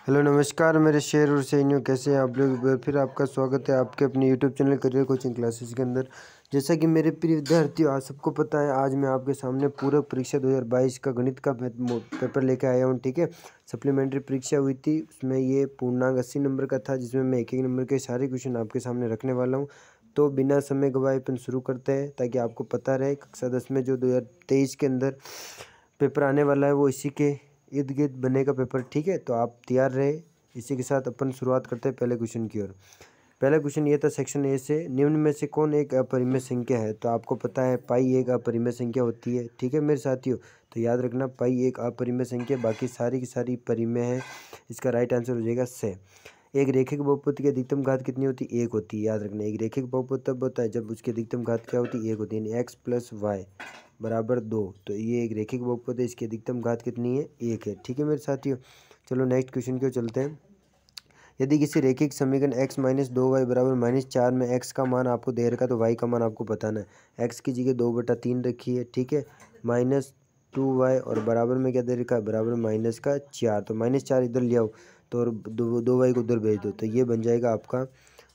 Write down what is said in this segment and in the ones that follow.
Hello नमस्कार मेरे शेर और सैनियों, कैसे हैं आप लोग। एक बार फिर आपका स्वागत है आपके अपने YouTube channel career coaching classes के अंदर। जैसा कि मेरे प्रिय विद्यार्थियों, आज सबको पता है आज मैं आपके सामने पूरक परीक्षा 2022 का गणित का पेपर लेके आया हूं। ठीक है, सप्लीमेंट्री परीक्षा हुई थी, उसमें ये पूर्णांक 80 नंबर का था, जिसमें मैं एक एक नंबर के सारे क्वेश्चन आपके सामने रखने वाला हूँ। तो बिना समय गवाए अपन शुरू करते हैं, ताकि आपको पता रहे कक्षा 10 में जो 2023 के अंदर पेपर आने वाला है वो इसी के इर्द गिर्द बनेगा पेपर। ठीक है, तो आप तैयार रहे। इसी के साथ अपन शुरुआत करते हैं पहले क्वेश्चन की ओर। पहला क्वेश्चन ये था सेक्शन ए से, निम्न में से कौन एक अपरिमेय संख्या है। तो आपको पता है पाई एक अपरिमेय संख्या होती है। ठीक है मेरे साथियों, तो याद रखना पाई एक अपरिमेय संख्या, बाकी सारी की सारी परिमेय है। इसका राइट आंसर हो जाएगा से। एक रेखिक बहुपद की अधिकतम घात कितनी होती है, एक होती है। याद रखना, एक रेखिक बहुपद तब होता है जब उसकी अधिकतम घात क्या होती है, एक होती है, यानी एक्स प्लस वाई बराबर 2। तो ये एक रेखिक बहुपद है, इसकी अधिकतम घात कितनी है, एक है। ठीक है मेरे साथियों, चलो नेक्स्ट क्वेश्चन की ओर चलते हैं। यदि किसी रेखिक समीकरण x माइनस 2y बराबर -4 में x का मान आपको दे रखा है, तो y का मान आपको बताना है। x की जगह 2/3 रखी है। ठीक है, -2y और बराबर में क्या दे रखा है, बराबर में -4। तो -4 इधर ले आओ, तो और 2y को उधर भेज दो, तो ये बन जाएगा आपका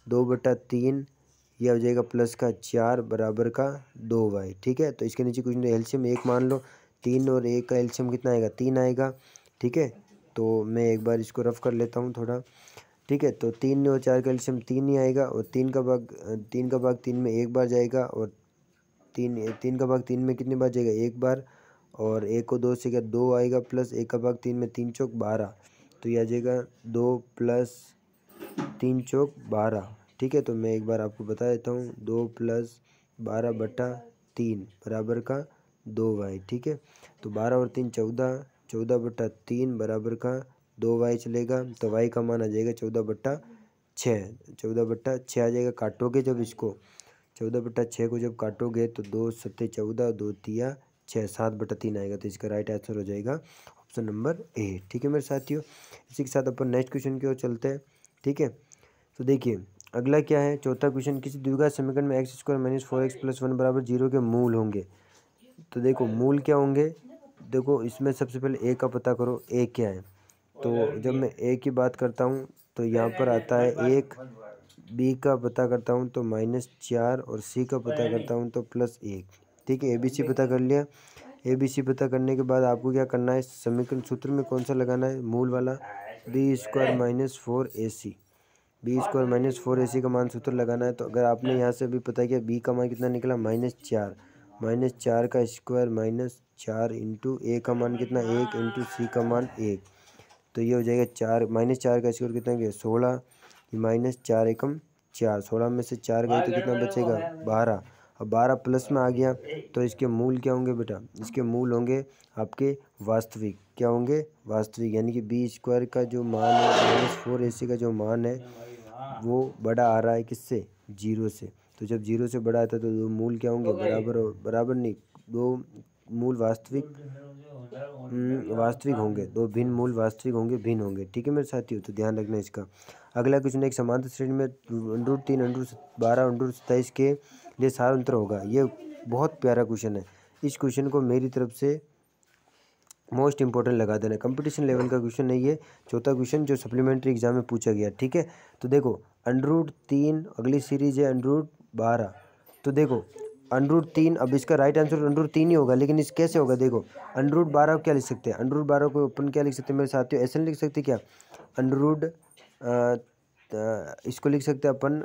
2/3। यह हो जाएगा +4 बराबर का 2y। ठीक है, तो इसके नीचे कुछ नहीं, एलसीएम 1 मान लो। 3 और 1 का एलसीएम कितना आएगा, 3 आएगा। ठीक है, तो मैं एक बार इसको रफ कर लेता हूँ थोड़ा। ठीक है, तो 3 और 4 का एलसीएम 3 ही आएगा, और 3 में एक बार जाएगा, और 3 में कितनी बार जाएगा, एक बार। और 1 को 2 से क्या 2 आएगा, प्लस 1/3 में 3 चौक 12। तो यह आ जाएगा 2 + 3 चौक 12। ठीक है, तो मैं एक बार आपको बता देता हूँ, 2 + 12/3 बराबर का 2y। ठीक है, तो 12 और 3 14, 14/3 बराबर का 2y चलेगा। तो y का मान आ जाएगा 14/6, 14/6 आ जाएगा। काटोगे जब इसको, 14/6 को जब काटोगे तो 2 7 14, 2 तिया 6, 7/3 आएगा। तो इसका राइट आंसर हो जाएगा ऑप्शन नंबर ए। ठीक है मेरे साथियों, इसी के साथ अपन नेक्स्ट क्वेश्चन की ओर चलते हैं। ठीक है, तो देखिए अगला क्या है, चौथा क्वेश्चन, किसी द्विघात समीकरण में x² - 4x + 1 बराबर 0 के मूल होंगे। तो देखो मूल क्या होंगे, देखो इसमें सबसे पहले ए का पता करो, ए क्या है। तो जब मैं ए की बात करता हूँ तो यहाँ पर आता है 1, बी का पता करता हूँ तो -4, और सी का पता करता हूँ तो +1। ठीक है, ए बी सी पता कर लिया। ए बी सी पता करने के बाद आपको क्या करना है, समीकरण सूत्र में कौन सा लगाना है, मूल वाला, b² - 4ac। b² - 4ac का मान सूत्र लगाना है। तो अगर आपने यहाँ से अभी पता किया, b का मान कितना निकला, -4, -4 का स्क्वायर -4 इंटू ए का मान कितना, 1 इंटू सी का मान 1। तो ये हो जाएगा 4, -4 का स्क्वायर कितना गया, 16। -4 एकम 4, 16 में से 4 गए तो कितना बचेगा, 12। अब 12 प्लस में आ गया, तो इसके मूल क्या होंगे बेटा, इसके मूल होंगे आपके वास्तविक। क्या होंगे, वास्तविक, यानी कि b² का जो मान है, -4ac का जो मान है वो बड़ा आ रहा है किससे, 0 से। तो जब 0 से बड़ा आता है तो दो मूल क्या होंगे, बराबर नहीं, दो मूल वास्तविक होंगे, दो भिन्न मूल वास्तविक होंगे, भिन्न होंगे। ठीक है मेरे साथियों, तो ध्यान रखना इसका। अगला क्वेश्चन, एक समांतर श्रेणी में √3, √12, √27 के लिए सारांतर होगा। ये बहुत प्यारा क्वेश्चन है, इस क्वेश्चन को मेरी तरफ से मोस्ट इंपॉर्टेंट लगा देना, कंपटीशन लेवल का क्वेश्चन है ये। चौथा क्वेश्चन जो सप्लीमेंट्री एग्जाम में पूछा गया। ठीक है, तो देखो √3, अगली सीरीज है √12। तो देखो √3, अब इसका राइट आंसर √3 ही होगा, लेकिन इस कैसे होगा, देखो √12 को क्या लिख सकते हैं, √12 को अपन क्या लिख सकते हैं मेरे साथियों, ऐसे नहीं लिख सकते क्या, अंडरूट इसको लिख सकते हैं अपन,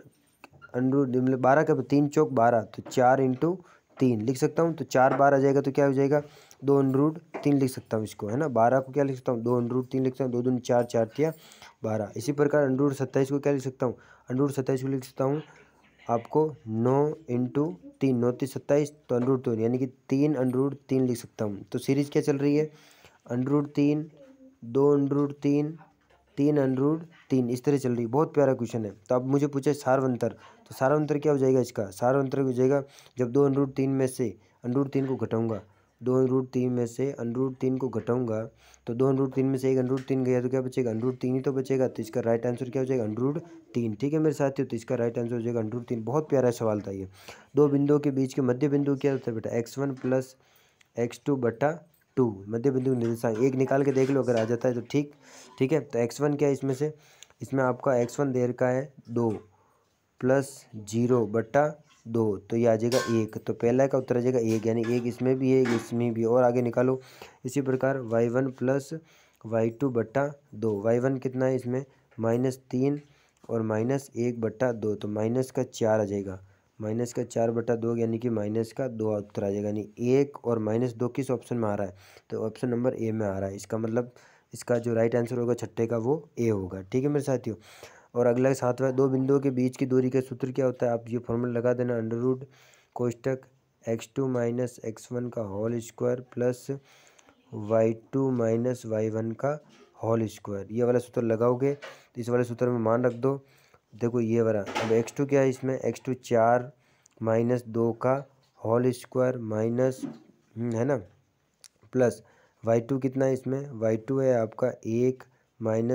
अंडरूट मतलब 12 का 3 चौक 12, तो 4 इंटू 3 लिख सकता हूँ। तो 4 बार आ जाएगा, तो क्या हो जाएगा, 2√3 लिख सकता हूँ इसको, है ना। 12 को क्या लिख सकता हूँ, 2√3 लिख सकता हूँ, 2 दूनी 4, 4 तिया 12। इसी प्रकार √27 को क्या लिख सकता हूँ, √27 को लिख सकता हूँ आपको 9 इंटू 3, 9 3 27, तो √2 यानी कि 3√3 लिख सकता हूँ। तो सीरीज क्या चल रही है, √3, 2√3, 3√3, इस तरह चल रही है। बहुत प्यारा क्वेश्चन है। तो अब मुझे पूछे सारवंतर, तो सारवंतर क्या हो जाएगा इसका, सारवंतर हो जाएगा जब 2√3 में से √3 को घटाऊंगा, 2√3 में से √3 को घटाऊंगा, तो 2√3 में से एक √3 गया तो क्या बचेगा, √3 ही तो बचेगा। तो इसका राइट आंसर क्या हो जाएगा, √3। ठीक है मेरे साथियों, तो इसका राइट आंसर हो जाएगा √3। बहुत प्यारा सवाल था ये। दो बिंदुओं के बीच के मध्य बिंदु क्या होता है बेटा, x1 + x2/2। 2 मध्य बिंदु निर्देशांक एक निकाल के देख लो, अगर आ जाता है तो ठीक है। तो x1 क्या है इसमें से, इसमें आपका x1 दे रखा है 2 प्लस 0/2, तो ये आ जाएगा 1। तो पहला का उत्तर आ जाएगा 1, यानी 1 इसमें भी है, 1 इसमें भी है। और आगे निकालो इसी प्रकार y1 प्लस y2/2। y1 कितना है इसमें -3 और -1/2, तो माइनस का 4 आ जाएगा, -4/2 यानी कि -2 उत्तर आ जाएगा। यानी 1 और -2 किस ऑप्शन में आ रहा है, तो ऑप्शन नंबर ए में आ रहा है। इसका मतलब इसका जो राइट आंसर होगा छठे का वो ए होगा। ठीक है मेरे साथियों। और अगला 7वां, दो बिंदुओं के बीच की दूरी का सूत्र क्या होता है, आप ये फॉर्मूला लगा देना, अंडर कोष्टक x2 - x1 का whole square plus y2 - y1 का होल स्क्वायर। ये वाला सूत्र लगाओगे तो इस वाले सूत्र में मान रख दो। देखो ये वाला, अब x2 क्या है इसमें, x2 4 - 2 का होल स्क्वायर माइनस है ना, प्लस y2 कितना है इसमें, y2 है आपका 1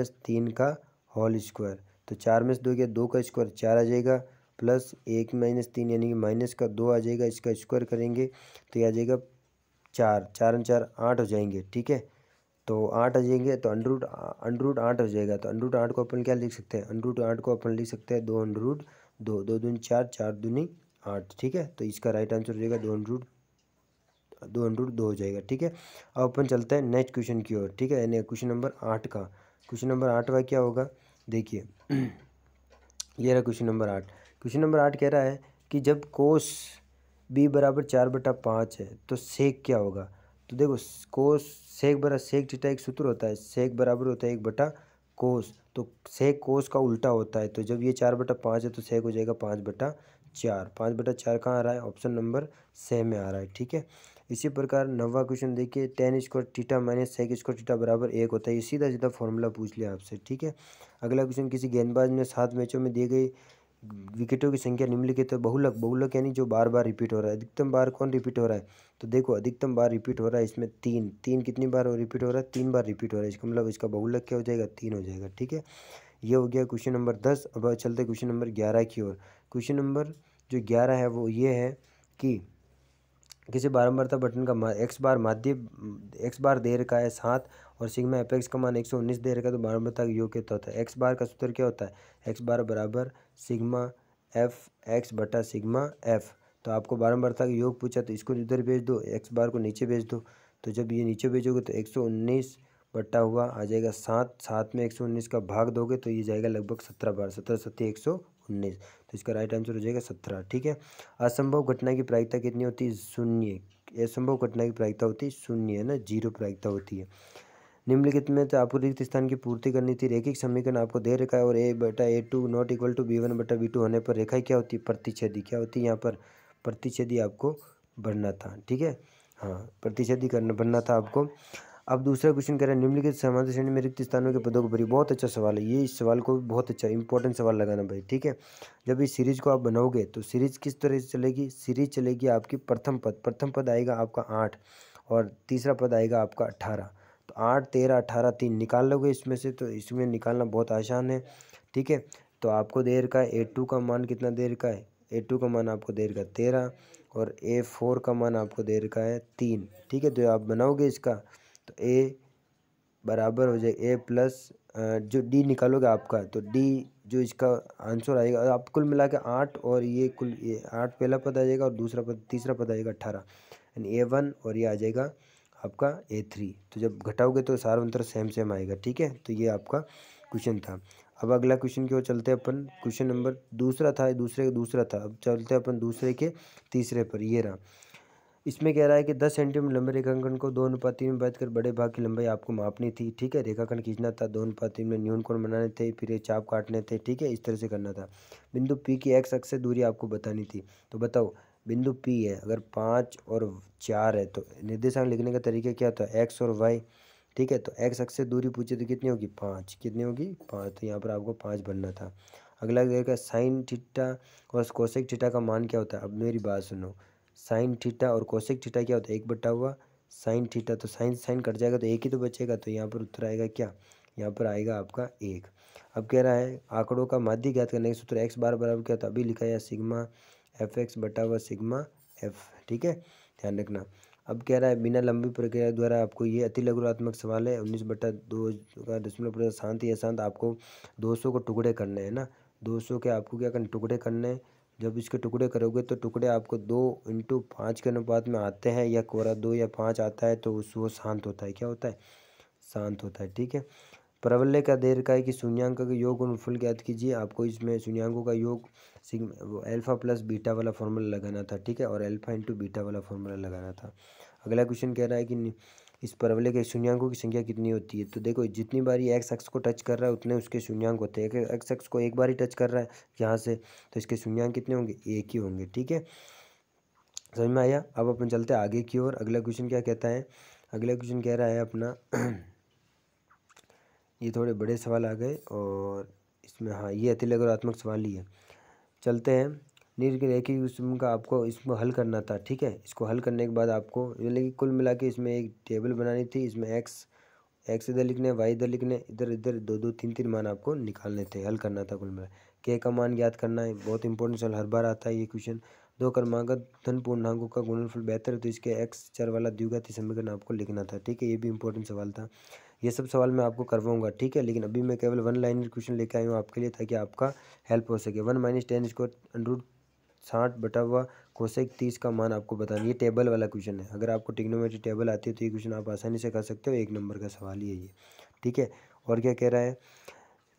- 3 का होल स्क्वायर। तो 4 में से 2 गया, 2 का स्क्वायर 4 आ जाएगा, प्लस 1 - 3 यानी कि -2 आ जाएगा। इसका स्क्वायर करेंगे तो ये आ जाएगा 4, 4 और 4 8 हो जाएंगे। ठीक है, तो 8 आ जाएंगे, तो अंडर रूट 8 हो जाएगा। तो अंडर रूट 8 को अपन क्या लिख सकते हैं, अंडर रूट 8 को अपन लिख सकते हैं 2 अंडर रूट 2, 2 दूनी 4, 4 दूनी 8। ठीक है, तो इसका राइट आंसर हो जाएगा 2 अंडर रूट 2 हो जाएगा। ठीक है, अब अपन चलते हैं नेक्स्ट क्वेश्चन की ओर। ठीक है, यानी क्वेश्चन नंबर 8 का, क्वेश्चन नंबर 8वां क्या होगा, देखिए ये रहा क्वेश्चन नंबर 8। क्वेश्चन नंबर 8 कह रहा है कि जब कोस b बराबर 4/5 है तो सेक क्या होगा। तो देखो कोस सेक बराबर सेक थीटा एक सूत्र होता है, सेक बराबर होता है 1/कोस, तो सेक कोस का उल्टा होता है। तो जब ये 4/5 है तो सेक हो जाएगा 5/4। 5/4 कहाँ आ रहा है, ऑप्शन नंबर से में आ रहा है। ठीक है, इसी प्रकार 9वां क्वेश्चन देखिए, tan square theta minus sec square theta बराबर 1 होता है। ये सीधा सीधा फॉर्मूला पूछ लिया आपसे। ठीक है, अगला क्वेश्चन, किसी गेंदबाज ने 7 मैचों में दिए गई विकेटों की संख्या निम्नलिखित है। बहुलक यानी जो बार बार रिपीट हो रहा है। अधिकतम बार कौन रिपीट हो रहा है, तो देखो अधिकतम बार रिपीट हो रहा है इसमें 3 कितनी बार रिपीट हो रहा है, 3 बार रिपीट हो रहा है। इसका मतलब इसका बहुलक क्या हो जाएगा, 3 हो जाएगा। ठीक है, ये हो गया क्वेश्चन नंबर 10। अब चलते क्वेश्चन नंबर 11 की ओर। क्वेश्चन नंबर जो 11 है वो ये है कि किसी बारंबारता बटन का एक्स बार दे रखा है 7 और सिग्मा एपेक्स का मान 119 दे रखा है, तो बारंबारता का योग कितना होता है। एक्स बार का सूत्र क्या होता है, एक्स बार बराबर सिग्मा एफ एक्स बटा सिग्मा एफ। तो आपको बारंबारता का योग पूछा तो इसको इधर भेज दो, एक्स बार को नीचे भेज दो। तो जब ये नीचे भेजोगे तो 119 बटा हुआ आ जाएगा 7 में 119 का भाग दोगे तो ये जाएगा लगभग 17 बार, 17 सत्ती 119, तो इसका राइट आंसर हो जाएगा 17। ठीक है, असंभव घटना की प्रायिकता कितनी होती है, 0। असंभव घटना की प्रायिकता होती है 0 है ना, 0 प्रायिकता होती है। निम्नलिखित में तो आपको रिक्त स्थान की पूर्ति करनी थी। रेखिक समीकरण आपको दे रखा है और a/a2 not equal to b1/b2 होने पर रेखा क्या होती है, प्रतिच्छेदी। क्या होती है यहाँ पर, प्रतिच्छेदी आपको बनना था। ठीक है, हाँ प्रतिच्छेदी बनना था आपको। अब दूसरा क्वेश्चन कह रहा है निम्नलिखित समांतर श्रेणी में रिक्त स्थानों के पदों को भरिए। बहुत अच्छा सवाल है ये, इस सवाल को बहुत अच्छा इंपॉर्टेंट सवाल लगाना भाई। ठीक है, जब इस सीरीज को आप बनाओगे तो सीरीज किस तरह से चलेगी, सीरीज चलेगी आपकी प्रथम पद आएगा आपका 8 और तीसरा पद आएगा आपका 18। तो 8 13 18 3 निकाल लोगे इसमें से, तो इसमें निकालना बहुत आसान है। ठीक है, तो आपको दे रखा है A2 का मान कितना दे रखा है, A2 का मान आपको दे रखा है 13 और A4 का मान आपको दे रखा है 3। ठीक है, तो आप बनाओगे इसका तो A बराबर हो जाए A प्लस जो D निकालोगे आपका, तो D जो इसका आंसर आएगा आप कुल मिला के 8 और ये कुल 8 पहला पद आ जाएगा और दूसरा पद तीसरा पद आएगा 18, यानी A1 और ये आ जाएगा आपका A3। तो जब घटाओगे तो सारा अंतर सेम आएगा। ठीक है, तो ये आपका क्वेश्चन था। अब अगला क्वेश्चन की ओर चलते हैं अपन। क्वेश्चन नंबर दूसरा था, दूसरा था, अब चलते हैं अपन दूसरे के तीसरे पर। ये रहा, इसमें कह रहा है कि 10 सेंटीमीटर लंबे रेखाखंड को 2:3 में बांट कर बड़े भाग की लंबाई आपको मापनी थी। ठीक है, रेखाखंड खींचना था, 2:3 में न्यून कोण बनाने थे, फिर ये चाप काटने थे। ठीक है, इस तरह से करना था। बिंदु P की एक्स अक्ष से दूरी आपको बतानी थी। तो बताओ बिंदु P है, अगर 5 और 4 है तो निर्देशांक लिखने का तरीका क्या होता है, एक्स और वाई। ठीक है, तो एक्स अक्ष से दूरी पूछे तो कितनी होगी, 5। कितनी होगी, 5। तो यहाँ पर आपको 5 बनना था। अगला देखा साइन थीटा और कोसेक थीटा का मान क्या होता है। अब मेरी बात सुनो, साइन थीटा और कोसेक थीटा क्या होता है, 1/हुआ साइन थीटा, तो साइन कट जाएगा तो एक ही तो बचेगा। तो यहाँ पर उत्तर आएगा क्या, यहाँ पर आएगा आपका 1। अब कह रहा है आंकड़ों का माध्य ज्ञात करने के सूत्र एक्स बार बराबर क्या होता है, अभी लिखा है सिग्मा एफ एक्स बटा हुआ सिग्मा एफ। ठीक है, ध्यान रखना। अब कह रहा है बिना लंबी प्रक्रिया द्वारा आपको ये अतिलघुरात्मक सवाल है 19/2 का दशमलव प्रति शांत या शांत आपको 200 को टुकड़े करने हैं ना। 200 के आपको क्या करना, टुकड़े करने हैं। जब इसके टुकड़े करोगे तो टुकड़े आपको 2 × 5 के अनुपात में आते हैं, या कोरा 2 या 5 आता है तो वो शांत होता है। क्या होता है, शांत होता है। ठीक है। परवलय का देर का है कि शून्यांक का योग गुणनफल ज्ञात कीजिए। आपको इसमें शून्यांकों का योग सिग्मा अल्फा प्लस बीटा वाला फॉर्मूला लगाना था। ठीक है, और अल्फा इंटू बीटा वाला फॉर्मूला लगाना था। अगला क्वेश्चन कह रहा है कि इस परवलय के शून्यांकों की संख्या कितनी होती है। तो देखो जितनी बार ये एक्स अक्ष को टच कर रहा है उतने उसके शून्यांक होते हैं। एक्स अक्ष को एक बार ही टच कर रहा है यहाँ से, तो इसके शून्यांक कितने होंगे, एक ही होंगे। ठीक है, समझ में आया। अब अपन चलते हैं आगे की ओर। अगला क्वेश्चन क्या कहता है, अगला क्वेश्चन कह रहा है अपना ये थोड़े बड़े सवाल आ गए और इसमें हाँ ये अतिलघुरात्मक सवाल ही है। चलते हैं। निररेखीय किस्म का आपको इसको हल करना था। ठीक है, इसको हल करने के बाद आपको यानी कुल मिला के इसमें एक टेबल बनानी थी। इसमें एक्स इधर लिखने, वाई इधर लिखने, इधर इधर 2 2 3 3 मान आपको निकालने थे, हल करना था कुल मिला के का मान ज्ञात करना है। बहुत इंपॉर्टेंट सवाल, हर बार आता है ये क्वेश्चन। 2 क्रमागत धन पूर्णांकों का गुणनफल बेहतर है तो इसके एक्स चर वाला द्विघाती समीकरण आपको लिखना था। ठीक है, ये भी इंपॉर्टेंट सवाल था। ये सब सवाल मैं आपको करवाऊंगा। ठीक है, लेकिन अभी मैं केवल 1 लाइनर क्वेश्चन लेके आई हूँ आपके लिए ताकि आपका हेल्प हो सके। 1 - 10 स्क्वायर अंडर 60 बटा हुआ कोसेक 30 का मान आपको बताना। ये टेबल वाला क्वेश्चन है। अगर आपको ट्रिग्नोमेट्री टेबल आती है तो ये क्वेश्चन आप आसानी से कर सकते हो। 1 नंबर का सवाल ही है ये। ठीक है, और क्या कह रहा है,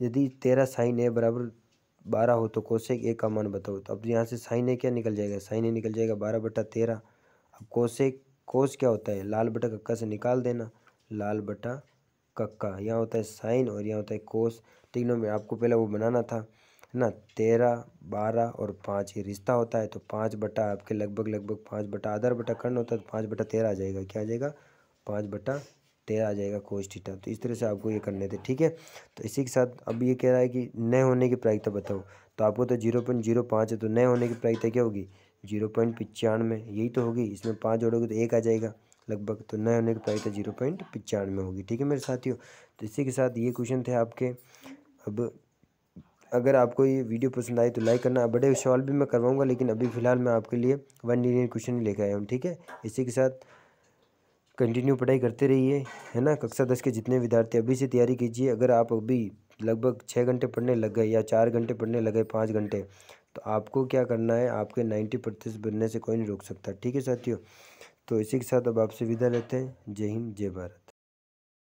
यदि 13 साइन ए बराबर 12 हो तो कोसेक ए का मान बताओ। तो अब यहाँ से साइन ए क्या निकल जाएगा, साइन ए निकल जाएगा 12/13। अब कोसेक, कोस क्या होता है, लाल बटा कक्का से निकाल देना, लाल बटा कक्का। यहाँ होता है साइन और यहाँ होता है कोस। तीनों में आपको पहले वो बनाना था, है ना। 13, 12 और 5 ये रिश्ता होता है, तो 5 बटा आपके लगभग 5 बटा आधा बटा कर्ण होता है, तो 5/13 आ जाएगा। क्या आ जाएगा, 5/13 आ जाएगा कोस थीटा। तो इस तरह से आपको ये करने थे। ठीक है, तो इसी के साथ अब ये कह रहा है कि नए होने की प्रायिकता बताओ। तो आपको तो 0.05 है, तो नए होने की प्रायिकता क्या होगी, 0.95। यही तो होगी। इसमें 5 जोड़ोगे तो 1 आ जाएगा लगभग, तो नए होने की प्रायिकता 0.95 होगी। ठीक है मेरे साथियों, तो इसी के साथ ये क्वेश्चन थे आपके। अब अगर आपको ये वीडियो पसंद आए तो लाइक करना। बड़े सवाल भी मैं करवाऊंगा, लेकिन अभी फ़िलहाल मैं आपके लिए 1 लीनियर क्वेश्चन लेकर आया हूँ। ठीक है, इसी के साथ कंटिन्यू पढ़ाई करते रहिए, है ना। कक्षा 10 के जितने विद्यार्थी अभी से तैयारी कीजिए। अगर आप अभी लगभग 6 घंटे पढ़ने लग गए या 4 घंटे पढ़ने लग गए, 5 घंटे, तो आपको क्या करना है, आपके 90% बनने से कोई नहीं रोक सकता। ठीक है साथियों, तो इसी के साथ अब आपसे विदा लेते हैं। जय हिंद, जय भारत।